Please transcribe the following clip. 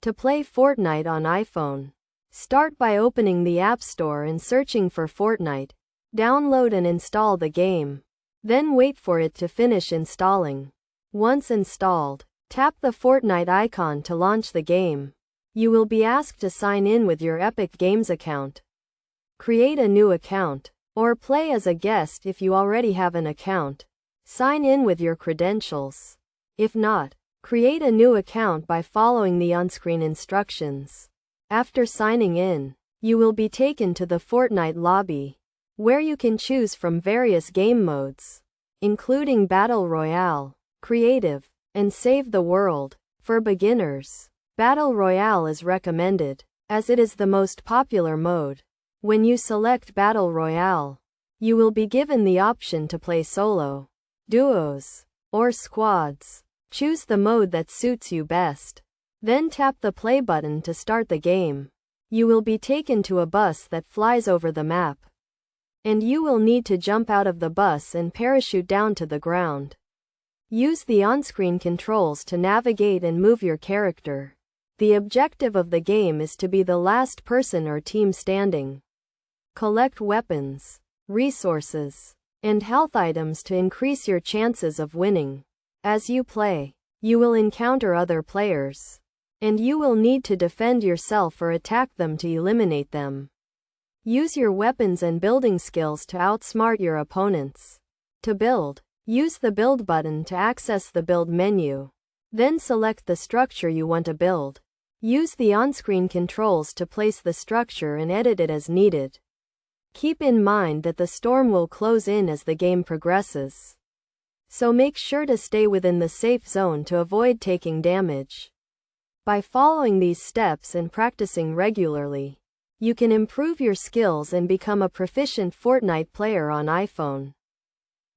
To play Fortnite on iPhone, start by opening the App Store and searching for Fortnite. Download and install the game. Then wait for it to finish installing. Once installed, tap the Fortnite icon to launch the game. You will be asked to sign in with your Epic Games account. Create a new account, or play as a guest if you already have an account. Sign in with your credentials. If not, create a new account by following the on-screen instructions. After signing in, you will be taken to the Fortnite lobby, where you can choose from various game modes, including Battle Royale, Creative, and Save the World. For beginners, Battle Royale is recommended, as it is the most popular mode. When you select Battle Royale, you will be given the option to play solo, duos, or squads. Choose the mode that suits you best. Then tap the play button to start the game. You will be taken to a bus that flies over the map, and you will need to jump out of the bus and parachute down to the ground. Use the on-screen controls to navigate and move your character. The objective of the game is to be the last person or team standing. Collect weapons, resources, and health items to increase your chances of winning. As you play, you will encounter other players, and you will need to defend yourself or attack them to eliminate them. Use your weapons and building skills to outsmart your opponents. To build, use the build button to access the build menu. Then select the structure you want to build. Use the on-screen controls to place the structure and edit it as needed. Keep in mind that the storm will close in as the game progresses, so make sure to stay within the safe zone to avoid taking damage. By following these steps and practicing regularly, you can improve your skills and become a proficient Fortnite player on iPhone.